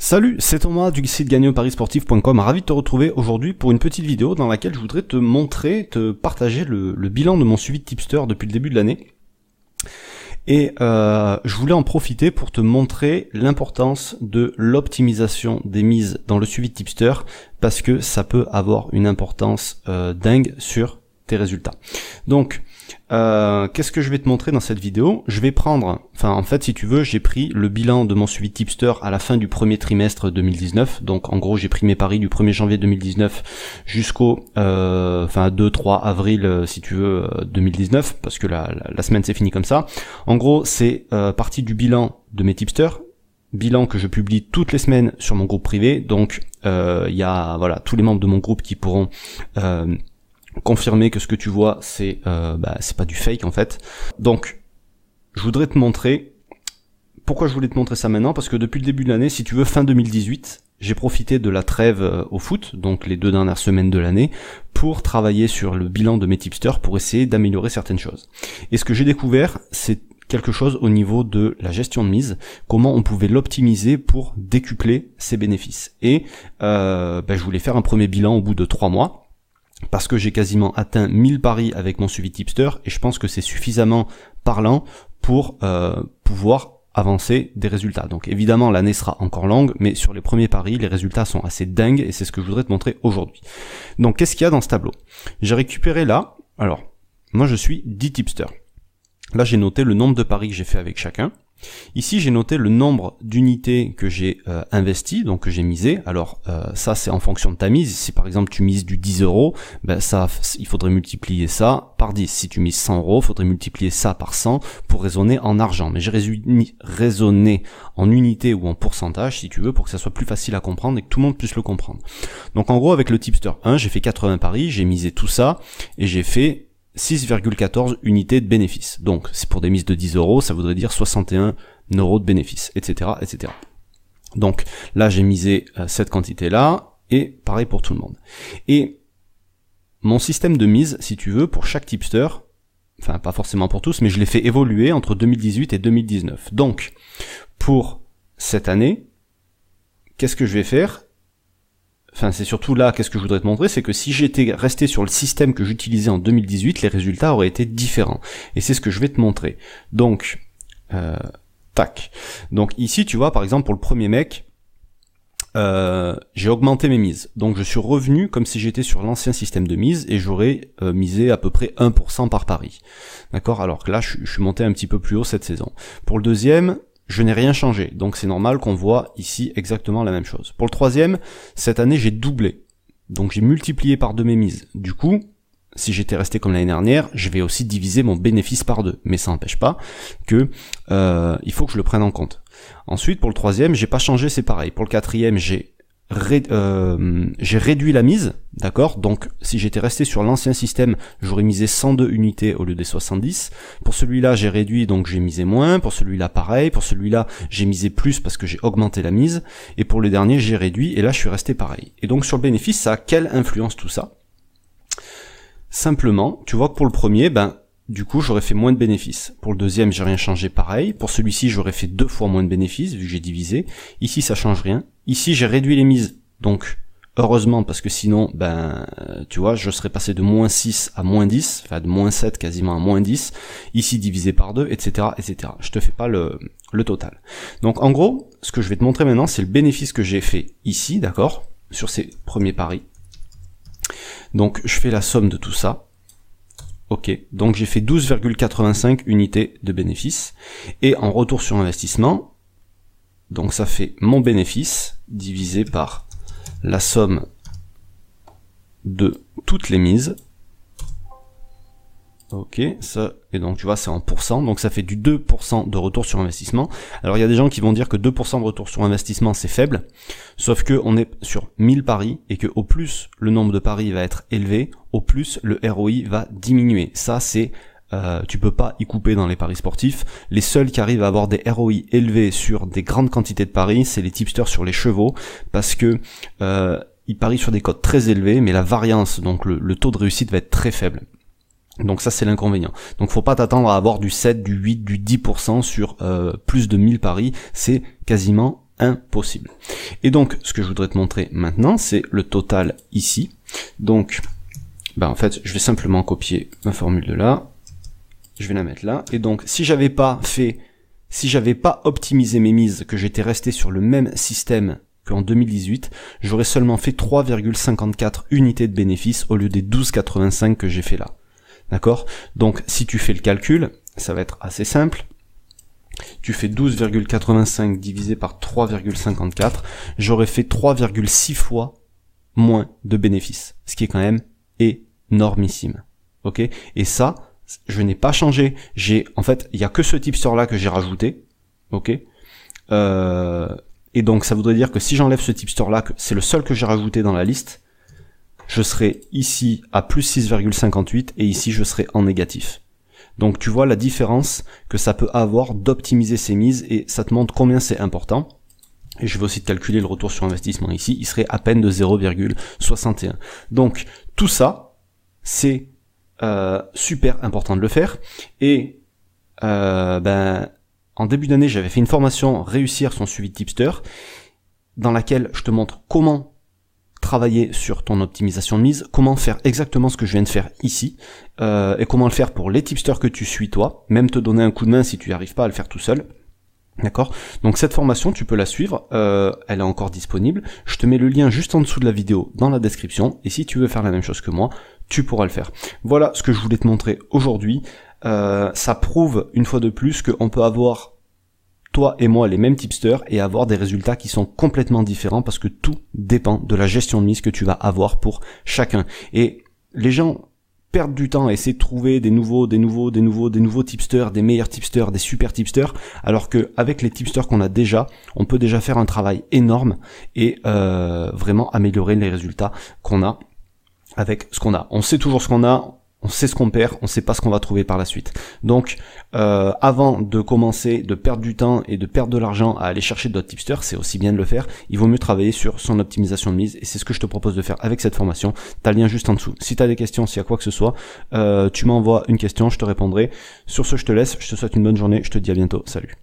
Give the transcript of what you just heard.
Salut, c'est Thomas du site gagneauparisportif.com, ravi de te retrouver aujourd'hui pour une petite vidéo dans laquelle je voudrais te montrer, te partager le bilan de mon suivi de tipster depuis le début de l'année. Et je voulais en profiter pour te montrer l'importance de l'optimisation des mises dans le suivi de tipster, parce que ça peut avoir une importance dingue sur tes résultats. Donc, qu'est-ce que je vais te montrer dans cette vidéo? Je vais prendre, en fait, si tu veux, j'ai pris le bilan de mon suivi tipster à la fin du premier trimestre 2019. Donc, en gros, j'ai pris mes paris du 1er janvier 2019 jusqu'au 2-3 avril, si tu veux, 2019, parce que la semaine s'est finie comme ça. En gros, c'est partie du bilan de mes tipsters. Bilan que je publie toutes les semaines sur mon groupe privé. Donc, il y a tous les membres de mon groupe qui pourront confirmer que ce que tu vois c'est pas du fake en fait. Donc je voudrais te montrer pourquoi je voulais te montrer ça maintenant, parce que depuis le début de l'année, si tu veux, fin 2018, j'ai profité de la trêve au foot, donc les 2 dernières semaines de l'année, pour travailler sur le bilan de mes tipsters pour essayer d'améliorer certaines choses. Et ce que j'ai découvert, c'est quelque chose au niveau de la gestion de mise, comment on pouvait l'optimiser pour décupler ses bénéfices. Et je voulais faire un premier bilan au bout de 3 mois, parce que j'ai quasiment atteint 1000 paris avec mon suivi tipster, et je pense que c'est suffisamment parlant pour pouvoir avancer des résultats. Donc évidemment l'année sera encore longue, mais sur les premiers paris, les résultats sont assez dingues, et c'est ce que je voudrais te montrer aujourd'hui. Donc qu'est-ce qu'il y a dans ce tableau? J'ai récupéré là, alors moi je suis 10 tipsters. Là j'ai noté le nombre de paris que j'ai fait avec chacun. Ici j'ai noté le nombre d'unités que j'ai investi, donc que j'ai misé. Alors ça c'est en fonction de ta mise. Si par exemple tu mises du 10 €, il faudrait multiplier ça par 10. Si tu mises 100 €, il faudrait multiplier ça par 100 pour raisonner en argent. Mais j'ai raisonné en unités ou en pourcentage si tu veux, pour que ça soit plus facile à comprendre et que tout le monde puisse le comprendre. Donc en gros avec le tipster 1, j'ai fait 80 paris, j'ai misé tout ça et j'ai fait 6,14 unités de bénéfices. Donc c'est pour des mises de 10 €, ça voudrait dire 61 € de bénéfices, etc., etc. Donc là j'ai misé cette quantité-là, et pareil pour tout le monde. Et mon système de mise, si tu veux, pour chaque tipster, pas forcément pour tous, mais je l'ai fait évoluer entre 2018 et 2019. Donc pour cette année, qu'est-ce que je vais faire? C'est surtout là, qu'est-ce que je voudrais te montrer, c'est que si j'étais resté sur le système que j'utilisais en 2018, les résultats auraient été différents. Et c'est ce que je vais te montrer. Donc, tac. Donc ici, tu vois, par exemple, pour le premier mec, j'ai augmenté mes mises. Donc je suis revenu comme si j'étais sur l'ancien système de mise, et j'aurais misé à peu près 1% par pari. D'accord? Alors que là, je suis monté un petit peu plus haut cette saison. Pour le deuxième, je n'ai rien changé, donc c'est normal qu'on voit ici exactement la même chose. Pour le troisième, cette année j'ai doublé, donc j'ai multiplié par 2 mes mises. Du coup, si j'étais resté comme l'année dernière, je vais aussi diviser mon bénéfice par 2, mais ça n'empêche pas que il faut que je le prenne en compte. Ensuite, pour le troisième, j'ai pas changé, c'est pareil. Pour le quatrième, j'ai réduit la mise, d'accord? Donc si j'étais resté sur l'ancien système, j'aurais misé 102 unités au lieu des 70. Pour celui-là, j'ai réduit, donc j'ai misé moins. Pour celui-là, pareil. Pour celui-là, j'ai misé plus parce que j'ai augmenté la mise. Et pour le dernier, j'ai réduit, et là, je suis resté pareil. Et donc sur le bénéfice, ça a quelle influence tout ça? Simplement, tu vois que pour le premier, du coup, j'aurais fait moins de bénéfices. Pour le deuxième, j'ai rien changé, pareil. Pour celui-ci, j'aurais fait 2 fois moins de bénéfices, vu que j'ai divisé. Ici, ça change rien. Ici, j'ai réduit les mises. Donc, heureusement, parce que sinon, tu vois, je serais passé de -6 à -10, de -7 quasiment à -10. Ici, divisé par 2, etc., etc. Je te fais pas le total. Donc, en gros, ce que je vais te montrer maintenant, c'est le bénéfice que j'ai fait ici, d'accord, sur ces premiers paris. Donc, je fais la somme de tout ça. Ok, donc j'ai fait 12,85 unités de bénéfice, et en retour sur investissement, donc ça fait mon bénéfice divisé par la somme de toutes les mises. Ok, ça, et donc tu vois c'est en pourcent, donc ça fait du 2% de retour sur investissement. Alors il y a des gens qui vont dire que 2% de retour sur investissement c'est faible, sauf que on est sur 1000 paris, et que au plus le nombre de paris va être élevé, au plus le ROI va diminuer. Ça c'est, tu peux pas y couper dans les paris sportifs. Les seuls qui arrivent à avoir des ROI élevés sur des grandes quantités de paris, c'est les tipsters sur les chevaux, parce que ils parient sur des cotes très élevées, mais la variance, donc le taux de réussite va être très faible. Donc ça c'est l'inconvénient. Donc faut pas t'attendre à avoir du 7, du 8, du 10% sur plus de 1000 paris, c'est quasiment impossible. Et donc, ce que je voudrais te montrer maintenant, c'est le total ici. Donc, en fait, je vais simplement copier ma formule de là. Je vais la mettre là. Et donc, si j'avais pas optimisé mes mises, que j'étais resté sur le même système qu'en 2018, j'aurais seulement fait 3,54 unités de bénéfice au lieu des 12,85 que j'ai fait là. D'accord? Donc, si tu fais le calcul, ça va être assez simple. Tu fais 12,85 divisé par 3,54, j'aurais fait 3,6 fois moins de bénéfices, ce qui est quand même énormissime. Ok? Et ça, je n'ai pas changé. En fait, il y a que ce tipster là que j'ai rajouté. Ok? Et donc, ça voudrait dire que si j'enlève ce tipster là, que c'est le seul que j'ai rajouté dans la liste, je serai ici à plus 6,58 et ici je serai en négatif. Donc tu vois la différence que ça peut avoir d'optimiser ses mises et ça te montre combien c'est important. Et je vais aussi te calculer le retour sur investissement ici, il serait à peine de 0,61. Donc tout ça, c'est super important de le faire. Et en début d'année, j'avais fait une formation Réussir son suivi de tipster, dans laquelle je te montre comment travailler sur ton optimisation de mise, comment faire exactement ce que je viens de faire ici, et comment le faire pour les tipsters que tu suis toi, même te donner un coup de main si tu n'y arrives pas à le faire tout seul. D'accord? Donc cette formation, tu peux la suivre, elle est encore disponible, je te mets le lien juste en dessous de la vidéo dans la description, et si tu veux faire la même chose que moi, tu pourras le faire. Voilà ce que je voulais te montrer aujourd'hui. Ça prouve une fois de plus qu'on peut avoir toi et moi les mêmes tipsters et avoir des résultats qui sont complètement différents parce que tout dépend de la gestion de mise que tu vas avoir pour chacun. Et les gens perdent du temps à essayer de trouver des nouveaux tipsters, des meilleurs tipsters, des super tipsters, alors que avec les tipsters qu'on a déjà, on peut déjà faire un travail énorme et vraiment améliorer les résultats qu'on a avec ce qu'on a. On sait toujours ce qu'on a, on sait ce qu'on perd, on sait pas ce qu'on va trouver par la suite. Donc, avant de commencer de perdre du temps et de perdre de l'argent à aller chercher d'autres tipsters, c'est aussi bien de le faire. Il vaut mieux travailler sur son optimisation de mise et c'est ce que je te propose de faire avec cette formation. T'as le lien juste en dessous. Si t'as des questions, s'il y a quoi que ce soit, tu m'envoies une question, je te répondrai. Sur ce, je te laisse. Je te souhaite une bonne journée. Je te dis à bientôt. Salut.